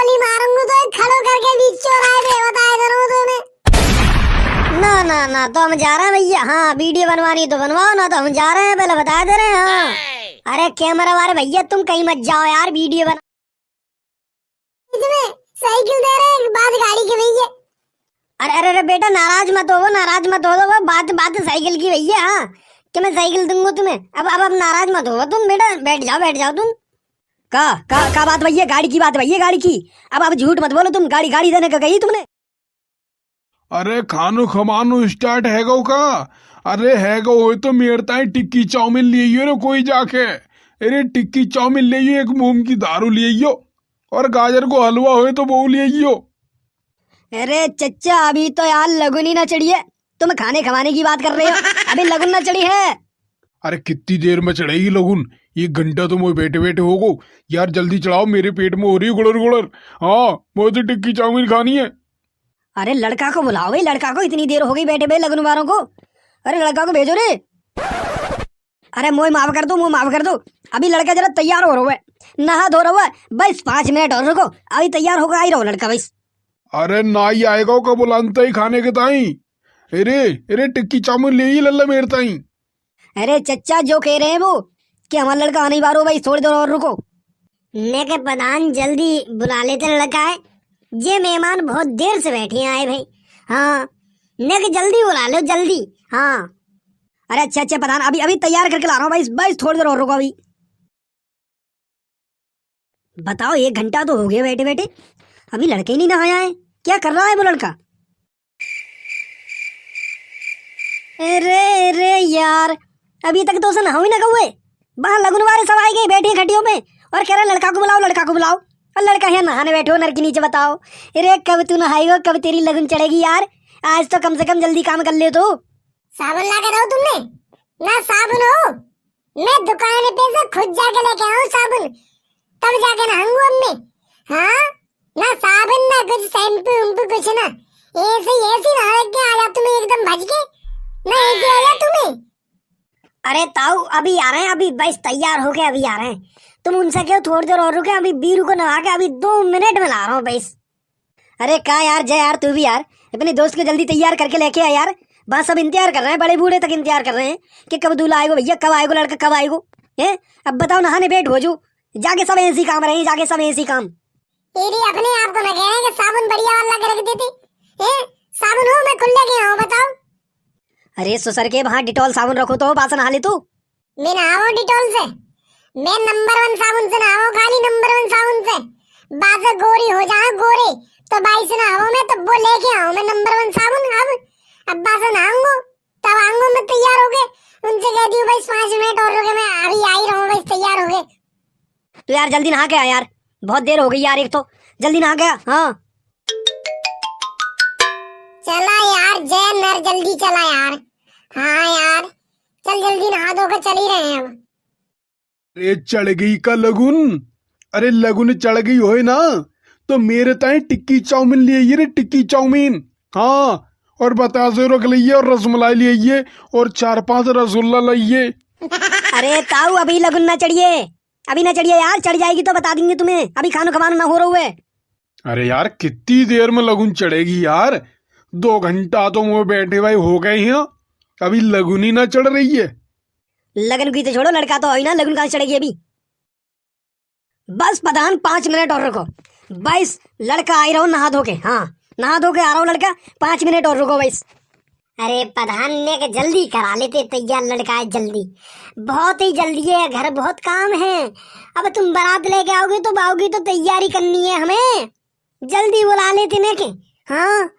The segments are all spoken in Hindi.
गोली मारूंगी तो खड़ो करके बीच चौराहे पे बताया करो तुम्हें। ना ना ना, तो हम जा रहे हैं भैया। हाँ, वीडियो बनवानी तो बनवाओ, ना तो हम जा रहे हैं, पहले बता दे रहे हैं। हाँ अरे कैमरा वाले भैया तुम कहीं मत जाओ यार, वीडियो बना। तुम्हें साइकिल दे रहे हैं, बात गाड़ी की भैया। अरे अरे अरे बेटा नाराज मत हो, नाराज मत हो, वो बात बात साइकिल की भैया। हाँ कि मैं साइकिल दूंगा तुम्हें। अब नाराज मत हो तुम बेटा, बैठ जाओ तुम। का बात भैया, गाड़ी की बात भैया, गाड़ी की। अब झूठ मत बोलो तुम, गाड़ी देने का कही तुमने। अरे खानो खमानो स्टार्ट हैगो का। अरे हैगो हो तो मेरता है टिक्की चाउमीन लिए रे कोई जाके। अरे टिक्की चाउमीन ले एक मूंग की दारू लिए और गाजर को हलवा हो तो वो लिए। अरे चच्चा अभी तो यार लगुन ही ना चढ़ी है, तुम खाने खवाने की बात कर रहे हो, अभी लगुन ना चढ़ी है। अरे कितनी देर में चढ़ेगी लगुन, 1 घंटा तो मुझे बैठे बैठे हो गो यार, जल्दी चढ़ाओ, मेरे पेट में हो रही है गुड़र गुड़र। हाँ मुझे तो टिक्की चाउमीन खानी है। अरे लड़का को बुलाओ भाई, लड़का को, इतनी देर हो गई बैठे भाई लगन वालों को। अरे लड़का को भेजो रे। अरे मोह माफ कर दो। अभी लड़का जरा तैयार हो रहा है, नहा धो रहा है, बस 5 मिनट और रुको, अभी तैयार होगा आई रहो लड़का बस। अरे ना ही आएगा का बुलानता ही खाने के ताई। अरे अरे टिक्की चाउमीन ले ही लल्ला मेरे ताई। अरे चच्चा जो कह रहे हैं वो कि हमारा लड़का आने वाला हो भाई, थोड़ी देर और रुको। मैं के प्रधान जल्दी बुला लेते लड़का है, ये मेहमान बहुत देर से बैठे आए भाई। हाँ मैं के जल्दी बुला लो जल्दी। हाँ अरे अच्छा प्रधान, अभी तैयार करके ला रहा हूँ भाई, बस थोड़ी देर और रुको अभी। बताओ 1 घंटा तो हो गया बैठे बैठे, अभी लड़के ही नहीं नहाया है, क्या कर रहा है वो लड़का। अरे यार अभी तक तो उसे नहा ही ना हुए, बाहर लगन वाले सब आए गए बैठे खटियों में और कह रहे लड़का को बुलाओ। और लड़का यहाँ नहाने बैठे हो नर के नीचे। बताओ अरे कब तू नहाएगा, कब तेरी लगन चढ़ेगी यार, आज तो कम से कम जल्दी काम कर ले। तो साबुन ला कर दो तुमने ना, साबुन हो मैं दुकान पे से खुद जाके लेके आऊं साबुन, तब जाके नहाऊंगा मैं। हाँ ना साबुन ना कुछ शैम्पू कुछ ना, ऐसे नहा के आ जा तुम्हें एकदम भज के ना, ऐसे आ जा तुम्हें। अरे ताऊ अभी आ रहे हैं, अभी बस तैयार हो गए अभी आ रहे हैं, तुम उनसे क्यों थोड़ी देर और रुके, अभी बीरू को नहा के अभी 2 मिनट में ला रहा हूँ बस। अरे क्या यार जय यार, तू भी यार अपने दोस्त को जल्दी तैयार करके लेके आ यार, बस सब इंतजार कर रहे हैं, बड़े बूढ़े तक इंतजार कर रहे हैं कि कब दूल्हा आएगा भैया, कब आएगा लड़का, कब आएगा। है अब बताओ नहाने बैठ हो जो, जाके सब ऐसी काम रहे, जाके सब ऐसी काम। तेरी अपने आप को ना कह रहे कि साबुन बढ़िया वाला के रख देती है, साबुन हो मैं खुले के आऊं बताओ। अरे ससुर के वहाँ डिटॉल साबुन रखो तो बासन नहा ले तू। मैं नहाऊं डिटॉल से, मैं नंबर 1 साबुन से नहाऊं, खाली नंबर 1 साबुन से। बात गोरी हो जाए गोरे तो 22 से नहाऊं मैं, तो वो लेके आऊं मैं नंबर 1 साबुन। अब बात नहाऊंगा तब आऊंगा मैं तैयार हो गए, उनसे कह दियो भाई 5 मिनट और रुके, मैं अभी आ ही रहा हूं, बस तैयार हो गए। तो यार जल्दी नहा के आ यार, बहुत देर हो गई यार, एक तो जल्दी नहा गया। हाँ चला यार जय नर, जल्दी चला यार। हाँ यार चल जल्दी नहा धोकर चल ही रहे हैं अब। अरे चढ़ गई का लगुन, अरे लगुन चढ़ गई हो ना तो मेरे ताई टिक्की चाउमीन लिए रे, टिक्की चाउमीन। हाँ और बतासे रख लिए और रसमलाई लिए और 4-5 रसगुल्ला लिए। अरे ताऊ अभी लगुन ना चढ़िए, अभी ना चढ़िए यार, चढ़ जाएगी तो बता देंगे तुम्हें, अभी खानो खवानो ना हो रहा है। अरे यार कितनी देर में लगुन चढ़ेगी यार, 2 घंटा तो मुँह बैठे भाई हो गए हैं, अभी लगुन ही ना चढ़ रही है। लगन की तो छोड़ो, लड़का तो है ना, लगन कहाँ चढ़ेगी अभी। बस प्रधान 5 मिनट और रुको, बस लड़का आ रहा हूँ नहा धो के। हाँ नहा धो के आ रहा हूँ लड़का, 5 मिनट और रुको बस। अरे प्रधान ने के जल्दी करा लेते तैयार, लड़का है जल्दी, बहुत ही जल्दी है, घर बहुत काम है। अब तुम बारात लेके आओगे तो तैयारी करनी है हमें, जल्दी बुला लेते ने के। हाँ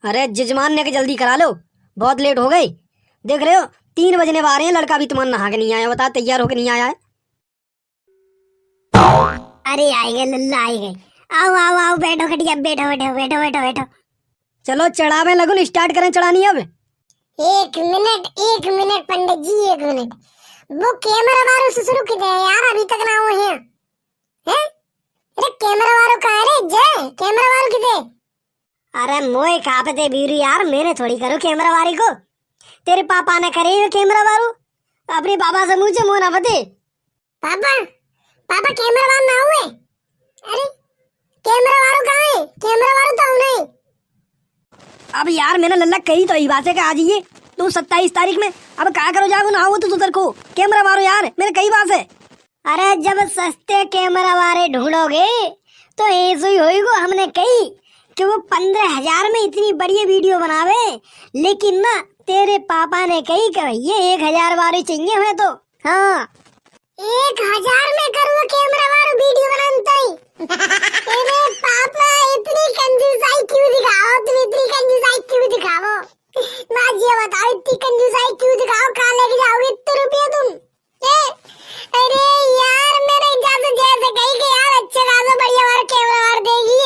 अरे जजमान ने के जल्दी करा लो, बहुत लेट हो गई, देख रहे हो 3 बजने आ रहे हैं, लड़का भी तुम्हारा नहा के नहीं आया, बता तैयार होके नहीं आया है। अरे आई गए लल्ला आई गई, आओ बैठो खटिया, बैठो। चलो चढ़ावे लगुन स्टार्ट करें, चढ़ानी अब। 1 मिनट पंडित जी, 1 मिनट, वो कैमरा वालों से शुरू किए यार, अभी तक ना हुए हैं। अरे कैमरा वालों कहाँ है रे जय, कैमरा वालों किधर? अरे मोए कहाँ पे थे बीरू यार, मेरे थोड़ी करो कैमरा वाली को, तेरे पापा ने करे कैमरा वालों, अपने पापा से मुझे मुँह ना बते। पापा कैमरा वाला ना हुए? अरे अब यार मैंने लल्ला कही तो ही बात है कि आ जाइए तुम 27 तारीख में। अब क्या करो जाओ ना हो तो उधर को कैमरा मारो यार, मेरे कई बात है। अरे जब सस्ते कैमरा वाले ढूंढोगे तो ऐसे ही होएगो। हमने कही कि वो 15,000 में इतनी बढ़िया वीडियो बनावे, लेकिन ना तेरे पापा ने कही कि भैया 1,000 वाले चाहिए हमें तो। हाँ 1,000 में करूँ कैमरा वाला वीडियो बनाता ही। अरे पापा इतनी कंजूसाई क्यों दिखाओ, तुम इतनी कंजूसाई क्यों दिखाओ? माँ जी बताओ इतनी कंजूसाई क्यों दिखाओ? कहाँ लेके जाओगे इतने रुपये तुम? अरे यार मैंने इजाजत जैसे कही कि यार अच्छे खासा बढ़िया वाला कैमरा वाला देगी,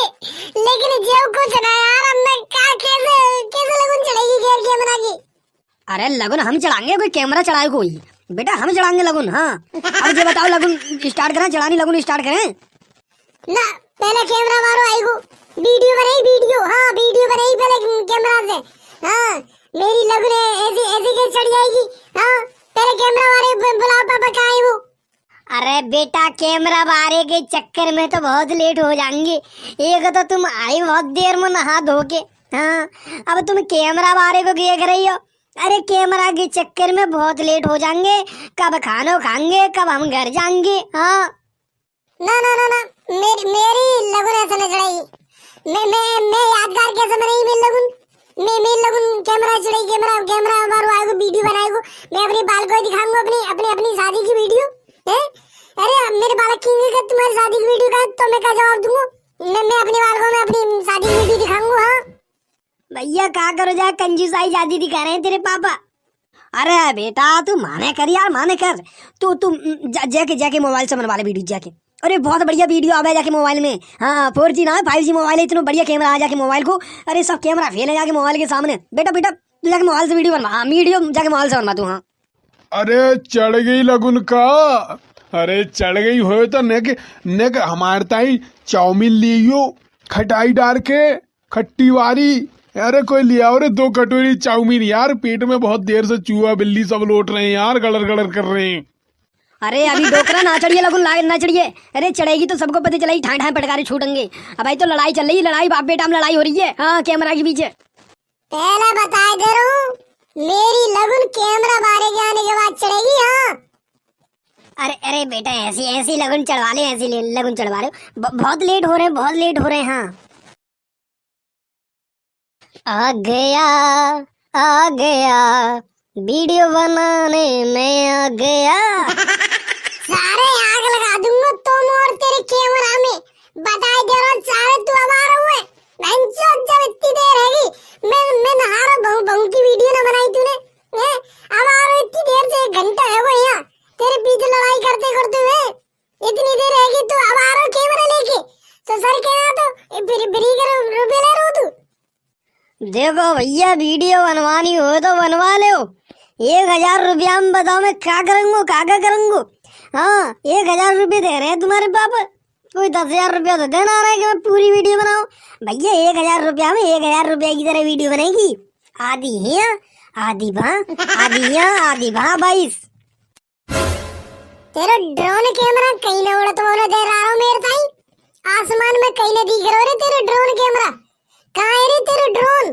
लेकिन जेब कुछ ना यार। अब मैं क्या कैसे कैसे लगन चढ़ेगी कैमरा की? अरे लगन हम चढ़ाएंगे, कोई कैमरा चढ़ाए कोई बेटा, हम चढ़ाएंगे लगन। हाँ अब ये बताओ लगन स्टार्ट करें, चढ़ानी लगन स्टार्ट करें ना? पहले कैमरा मारो आएगो, वीडियो बनाई वीडियो। हाँ वीडियो बनाई पहले कैमरा से। हाँ मेरी लगन ऐसी ऐसी के चढ़ जाएगी। हाँ पहले कैमरा वाले बुलाओ, पापा कहाँ है वो? अरे बेटा कैमरा बारे के चक्कर में तो बहुत लेट हो जाएंगे। एक तो तुम आई बहुत देर में नहा धो के। हाँ अब तुम कैमरा बारे को देख रही हो। अरे कैमरा के चक्कर में बहुत लेट हो जाएंगे। कब खाना खाएंगे, कब हम घर जाएंगे। हाँ ना ना ना ना मेरी लगन ऐसा नहीं चढ़ाई। मैं यादगार कैसे बनाई मेरी लगन? मैं लगन कैमरा चढ़ाई, कैमरा मारो आएगो, वीडियो बनाएगो। मैं अपनी बाल को दिखाऊंगा, अपनी अपनी अपनी शादी की वीडियो है। अरे मेरे बालक की तुम्हारी शादी की वीडियो का तो मैं क्या जवाब दूंगा? मैं अपने बालकों में अपनी शादी की वीडियो दिखाऊंगा। हाँ भैया क्या करो जा, कंजूसाई ज्यादा दिखा रहे हैं तेरे पापा। अरे बेटा तू माने कर यार, माने कर। तू जाके मोबाइल से बनवा ले वीडियो जाके। अरे बहुत बढ़िया वीडियो आवे जाके मोबाइल में। हाँ 4G ना 5G मोबाइल है, इतना बढ़िया कैमरा आ जाके मोबाइल को। अरे सब कैमरा फेल है जाके मोबाइल के सामने। बेटा तू जाके मोबाइल से वीडियो बनवा, वीडियो जाके मोबाइल से बनवा तू। हाँ अरे चढ़ गई लगुन का। अरे चढ़ गई हो तो नेक हमारे ताई चाउमीन लियो खटाई डाल के खट्टी वाली। अरे कोई लिया और 2 कटोरी चाउमीन यार, पेट में बहुत देर से चूहा बिल्ली सब लौट रहे हैं यार, गड़र गड़र कर रहे हैं। अरे अभी डोकरा ना चढ़िए लगुन, ना चढ़िए। अरे चढ़ेगी तो सबको पता चलेगी, ठाई ठाई पटकारे छूटेंगे। अब भाई तो लड़ाई चल रही, लड़ाई बाप बेटा में लड़ाई हो रही है। हाँ कैमरा के पीछे। पहले बता दे रहा हूँ मेरी लगन कैमरा बारे के आने के बाद चढ़ेगी। हाँ अरे बेटा ऐसी लगन चढ़वा ले, ऐसी लगन चढ़वा ले। बहुत लेट हो रहे हैं। हाँ आ गया वीडियो बनाने में आ गया। सारे आग लगा दूंगा तुम और तेरे कैमरा में। बताए दे रहा सारे तू हमारा हुए। जब इतनी देर रहेगी मैं नहा रहा बहू की वीडियो ना बनाई तूने। हमारा इतनी देर से 1 घंटा है वो यहाँ तेरे पीछे लड़ाई करते करते हुए। इतनी देर रहेगी तू हमारा कैमरा लेके तो सर कहना तो फ्री के रुपये ले रहा तू। देखो भैया वीडियो बनवानी हो तो बनवा लो। 1,000 रुपया में बताओ मैं क्या करूँगा। हाँ 1,000 रुपये दे रहे हैं तुम्हारे पापा, कोई 10,000 रुपया तो देना आ रहा है कि मैं पूरी वीडियो बनाऊं। भैया 1,000 रुपया में 1,000 रुपया की तरह वीडियो बनेगी। आधी हिया आधी भा 22। तेरा ड्रोन कैमरा कहीं ना उड़ा तो बोला दे रहा हूँ मेरे ताई। आसमान में कहीं ना दिख रहा रे तेरा ड्रोन कैमरा। कहाँ है रे तेरा ड्रोन?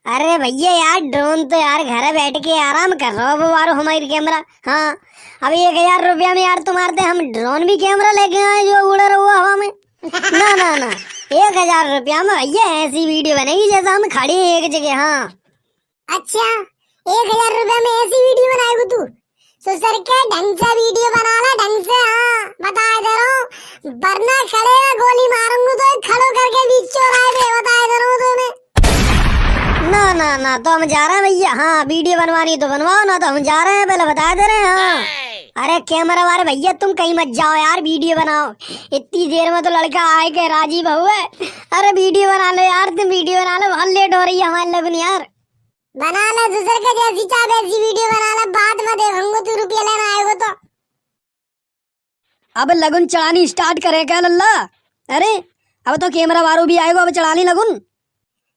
अरे भैया यार ड्रोन तो यार घर बैठ के आराम कर रहा हो वो हमारी कैमरा। हाँ अब 1,000 रुपया में यार तुम्हारे हम ड्रोन भी कैमरा लेके आए जो उड़ रहा हुआ हवा में। ना 1,000 रुपया में भैया ऐसी वीडियो बनेगी जैसा हम खड़े हैं एक जगह। हाँ अच्छा 1,000 रुपया में ऐसी वीडियो बनाएगी तू? सुसर के ढंग से वीडियो बनाना ढंग से। हाँ बता दे रहा हूँ वरना खड़े में गोली मारूंगा तो खड़ो करके बीच चौराहे पे। बता दे रहा हूँ तुम्हें। ना तो हम जा रहे हैं भैया। हाँ वीडियो बनवानी तो बनवाओ, ना तो हम जा रहे हैं, पहले बता दे रहे हैं। हाँ अरे कैमरा वाले भैया तुम कहीं मत जाओ यार, वीडियो बनाओ। इतनी देर में तो लड़का आए के राजी बहु है। अरे वीडियो बना लो यार, तुम वीडियो बना लो, बहुत लेट हो रही है हमारे लगन यार। बना ले दूसरे का जैसी चाह वैसी वीडियो बना ले, बाद में देखूंगा तू रुपया लेना आएगा तो। अब लगन चढ़ानी स्टार्ट करे क्या लल्ला? अरे अब तो कैमरा वालों भी आएगा, अब चढ़ानी लगन।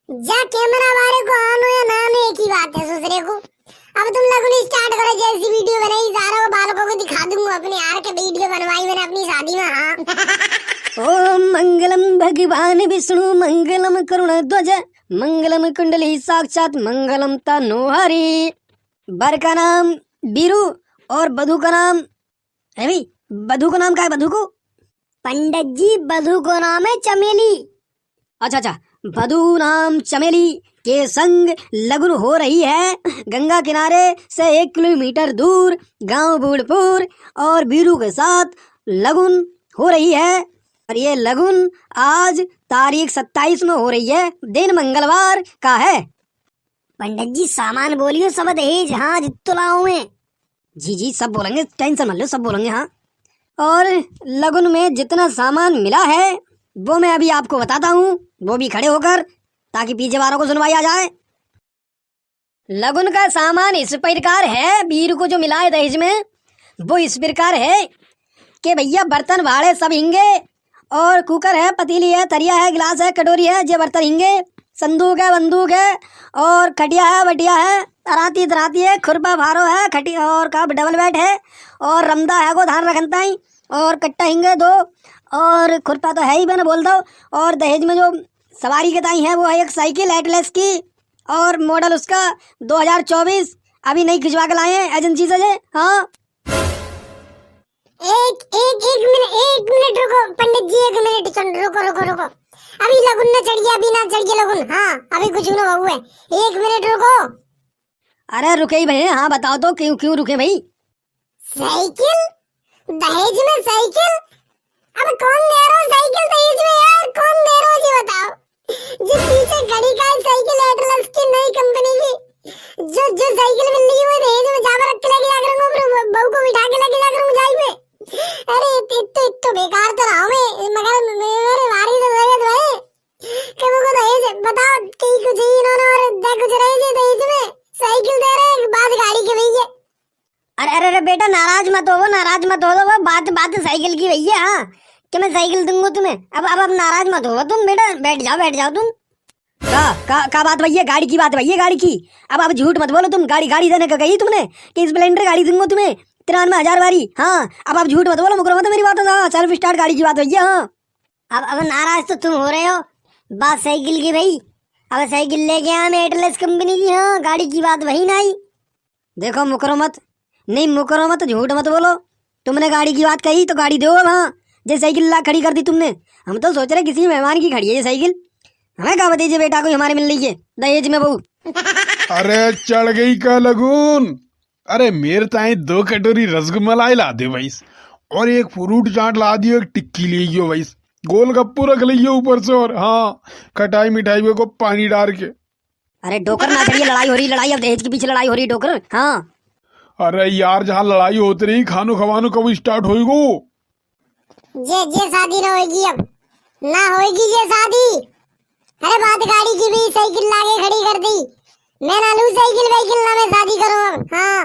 जा कैमरा वाले को आनो या ना आनो एक ही बात है दूसरे को। अब तुम लगन स्टार्ट करो, जैसी वीडियो बनाई सारा बालकों को दिखा दूंगा अपने यार के वीडियो बनवाई मैंने अपनी शादी में। हाँ ओम मंगलम भगवान विष्णु मंगलम करुण ध्वज मंगलम कुंडली साक्षात मंगलम तनोहरी। बर का नाम बीरू और बधू का नाम है भाई। बधू का नाम क्या है बधू को? पंडित जी बधू को नाम है चमेली। अच्छा अच्छा, बधू नाम चमेली के संग लगन हो रही है गंगा किनारे से 1 किलोमीटर दूर गांव बूढ़पुर, और बीरू के साथ लगन हो रही है। और ये लगन आज तारीख 27 में हो रही है, दिन मंगलवार का है। पंडित जी सामान बोलियो सब दहेज हाँ जितो लाओ में। जी जी सब बोलेंगे, टेंशन मत लो, सब बोलेंगे हाँ। और लगन में जितना सामान मिला है वो मैं अभी आपको बताता हूँ, वो भी खड़े होकर, ताकि पीछे वालों को सुनवाई आ जाए। लगन का सामान इस प्रकार है, बीरू को जो मिला है दहेज में वो इस प्रकार है कि भैया बर्तन भाड़े सब हिंगे, और कुकर है, पतीली है, तरिया है, गिलास है, कटोरी है, ये बर्तन हिंगे, संदूक है, बंदूक है, और खटिया है, बटिया है, अराती दराती है, खुरपा भारो है, खटी और का डबल बेड है, और रमदा है को धान रखनता ही, और कट्टा हिंगे 2, और खुरपा तो है ही मैंने बोल दो। और दहेज में जो सवारी के ताई है वो है एक साइकिल एटलस की, और मॉडल उसका 2024, अभी नहीं खिंचवा के लाए हैं एजेंसी से जे। हाँ एक मिनट रुको पंडित जी, 1 मिनट रुको। अभी लगुन न चढ़िए, अभी ना चढ़िए लगुन। हाँ अभी कुछ न बहू है, 1 मिनट रुको। अरे रुके ही भाई, हाँ बताओ तो क्यों रुके भाई? साइकिल दहेज में साइकिल, अब कौन दे रहा साइकिल दहेज में यार, कौन दे रहा जी बताओ। जो पीछे घड़ी का साइकिल एटलस की नई कंपनी की, जो साइकिल मिल रही है वो दहेज में जाकर रख के लेके जा करूंगा, बहू को बिठा के लेके जा करूंगा जाई पे। अरे इतो बेकार तो रहा मैं, मगर मेरे वारी तो दहेज भाई कि मुझको दहेज बताओ कहीं कुछ ही इन्होंने और दे कुछ रहे जी दहेज में साइकिल दे रहे बाद गाड़ी के भैया। अरे बेटा नाराज मत हो वो बात साइकिल की भैया। हाँ कि मैं साइकिल दूंगा तुम्हें, अब नाराज मत हो तुम बेटा, बैठ जाओ तुम। का बात भैया? गाड़ी की बात भैया, गाड़ी की। अब झूठ मत बोलो तुम, गाड़ी देने का कही तुमने कि स्प्लेंडर गाड़ी दूंगा तुम्हें 93,000 वाली। हाँ अब झूठ मत बोलो, मुकरो मत मेरी बात। हाँ सेल्फ स्टार्ट गाड़ी की बात भैया। हाँ अब नाराज तो तुम हो रहे हो, बात साइकिल की भाई। अब साइकिल लेके आया मैं एटलस कंपनी की। हाँ गाड़ी की बात वही ना आई। देखो मुकरो मत, झूठ मत बोलो। तुमने गाड़ी की बात कही तो गाड़ी दो। हाँ ये साइकिल ला खड़ी कर दी तुमने, हम तो सोच रहे किसी मेहमान की खड़ी है ये साइकिल। हमें कहा बताइए बेटा को हमारे मिल रही है दहेज में बहू। अरे चढ़ गई का लगून। अरे मेरे ताई 2 कटोरी रसगुल्लाई ला दे भाई, और 1 फ्रूट चाट ला दियो, 1 टिक्की ले गयो भाई, गोलगप्पू रख लियो ऊपर से, और हाँ खटाई मिठाई को पानी डाल के। अरे डोकर ना चढ़िए, लड़ाई हो रही, अब दहेज के पीछे लड़ाई हो रही डोकर। हाँ अरे यार जहाँ लड़ाई होती रही खानो खवानो कब स्टार्ट होएगो? ये शादी ना होगी, अब ना होगी ये शादी। अरे बात गाड़ी की भी, साइकिल लाके खड़ी कर दी, मैं ना लूं साइकिल वाइकिल ना मैं शादी करूं अब। हाँ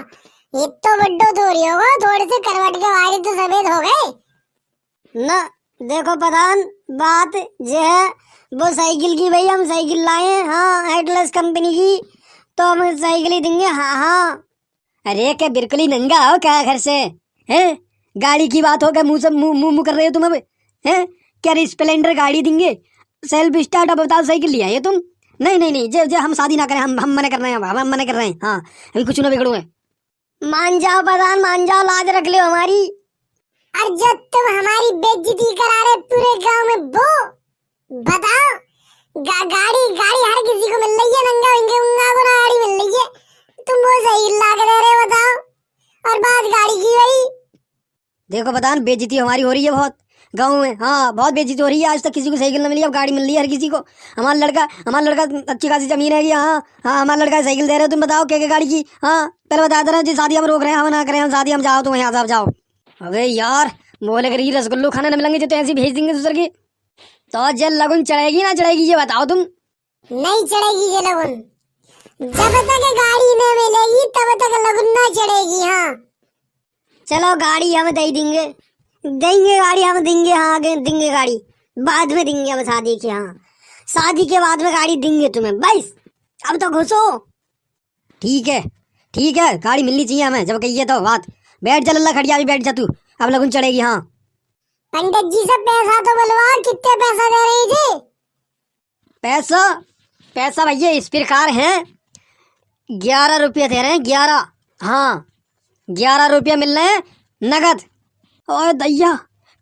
ये तो बड्डो थोड़ी होगा, थोड़े से करवट के वाले तो सफेद हो गए ना। देखो प्रधान बात ये है, वो साइकिल की भाई, हम साइकिल लाए। हाँ एटलस कंपनी की, तो हम साइकिल ही देंगे। हाँ अरे क्या बिल्कुल ही नंगा हो क्या घर से? हैं गाड़ी की बात हो क्या मुंह कर रहे हो तुम? अब हैं क्या स्प्लेंडर गाड़ी देंगे सेल्फ स्टार्ट? अब बताओ साइकिल लिया ये तुम? नहीं जे हम शादी ना करें, हम मना कर रहे हैं, हम मना कर रहे हैं। हाँ अभी कुछ ना बिगड़ू है। मान जाओ प्रधान, मान जाओ, लाज रख लो हमारी। और जब तुम हमारी बेइज्जती करा रहे पूरे गांव में, वो बताओ गाड़ी हर किसी को मिल रही है, नंगा उंगा को गाड़ी मिल रही है, तुम वो सही ला के दे रहे हो बताओ, और बात गाड़ी की भाई। देखो प्रधान बेइज्जती हमारी हो रही है बहुत गाँव में। हाँ बहुत बेइज्जती हो रही है, आज तक किसी को साइकिल न मिली, अब गाड़ी मिल रही है हर किसी को। हमारा लड़का अच्छी खासी जमीन है। हाँ हमारा लड़का साइकिल दे रहे हो, तुम बताओ क्या गाड़ी की? हाँ पहले बता दे रहे जी शादी हम रोक रहे हैं, हम ना करें हम शादी, हम जाओ तुम यहाँ से जाओ। अबे यार बोले करिए रसगुल्लो खाना न मिलेंगे तो ऐसे भेज देंगे दूसरे की, तो जल लगन चढ़ेगी ना चढ़ेगी ये बताओ तुम? नहीं चढ़ेगी ये लगन, जब तक गाड़ी न मिलेगी तब तक लगन ना चढ़ेगी। हाँ चलो गाड़ी हम दे देंगे गाड़ी हम देंगे। हाँ आगे देंगे गाड़ी, बाद में देंगे हम शादी के। हाँ शादी के बाद में गाड़ी देंगे तुम्हें, बस अब तो घुसो। ठीक है गाड़ी मिलनी चाहिए हमें, जब कहिए तो बात। बैठ जा लल्ला खड़िया, भी बैठ जा तू, अब लगन चढ़ेगी। हाँ पंडित जी से पैसा तो बोलवा, कितने पैसा दे रही थी? पैसा भैया इस प्रकार है, 11 रुपये दे रहे हैं, 11। हाँ 11 रुपये मिल रहे हैं नगद। और दैया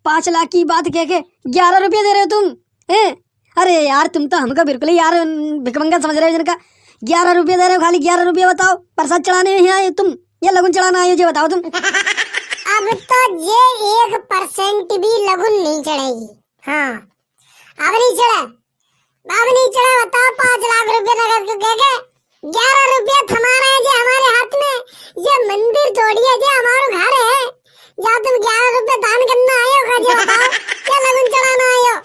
5 लाख की बात कह के 11 रुपये दे रहे हो तुम हैं? अरे यार तुम तो हमको बिल्कुल ही यार भिकमंगा समझ रहे हो जिनका। 11 रुपये दे रहे हो खाली, 11 रुपये। बताओ प्रसाद चढ़ाने में आए तुम या लगन चढ़ाना आए हो, ये बताओ तुम। अब तो ये 1% भी लगुन नहीं चढ़ेगी। हाँ अब नहीं चढ़ा, अब नहीं चढ़ा। बताओ 5 लाख रुपए नगद को कह के 11 रुपया थमा रहे हैं जी हमारे हाथ में। ये मंदिर थोड़ी है जी, हमारा घर है जहाँ तुम 11 रुपए दान करना आए हो। जी बताओ क्या लगुन चढ़ाना आए हो?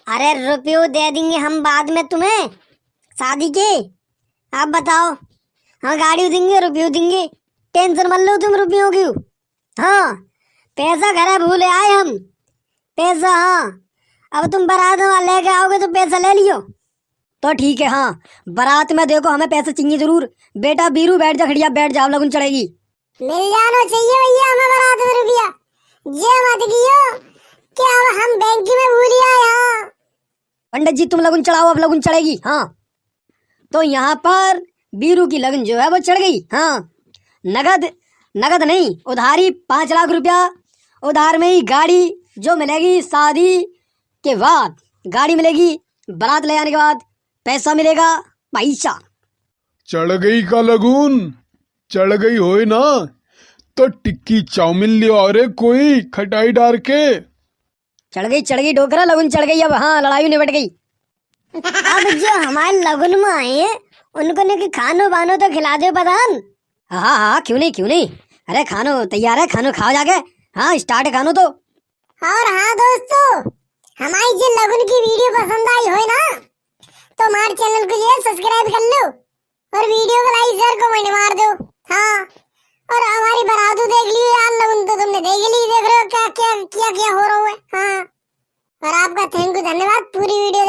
अरे रुपये दे देंगे हम बाद में तुम्हें शादी के। आप बताओ, हाँ गाड़ी देंगे, रुपये देंगे, टेंशन मत लो तुम रुपयों की। हाँ पैसा घर भूले आए हम, पैसा। हाँ अब तुम बारात में लेके आओगे तो पैसा ले लियो तो ठीक है। हाँ बारात में देखो हमें पैसे चाहिए जरूर। बेटा बीरू बैठ जा, खड़िया बैठ जा, लगन चढ़ेगी। मिल जाना चाहिए भैया हमें बारात में रुपया। ये मत कियो कि अब हम बैंक में भूल आए। हाँ पंडित जी तुम लगन चढ़ाओ, अब लगन चढ़ेगी। हाँ तो यहाँ पर बीरू की लगन जो है वो चढ़ गई। हाँ नगद, नगद नहीं उधारी 5 लाख रुपया। उधार में ही गाड़ी जो मिलेगी शादी के बाद, गाड़ी मिलेगी बारात ले आने के बाद, पैसा मिलेगा पैसा। चढ़ गई का लगून, चढ़ गई होए ना तो टिक्की चाउमीन लियो। अरे कोई खटाई डाल के। चढ़ गई डोकरा, लगन चढ़ गई। अब हाँ लड़ाई निपट गई। अब जो हमारे लगन में आए हैं उनको ने खानो बानो तो खिला दो प्रधान। हाँ हाँ क्यों नहीं। अरे खानो तैयार है, खानो खाओ जाके। हाँ स्टार्ट है खानो तो। और हाँ दोस्तों, हमारी जो लगन की वीडियो पसंद आई हो ना तो हमारे चैनल को ये सब्सक्राइब कर लो और वीडियो को लाइक शेयर कमेंट मार दो। हाँ और हमारी बारात देख ली यार, लगन तो तुमने देख ली, देख रहे हो क्या क्या क्या क्या हो रहा है। हाँ और आपका थैंक यू, धन्यवाद पूरी वीडियो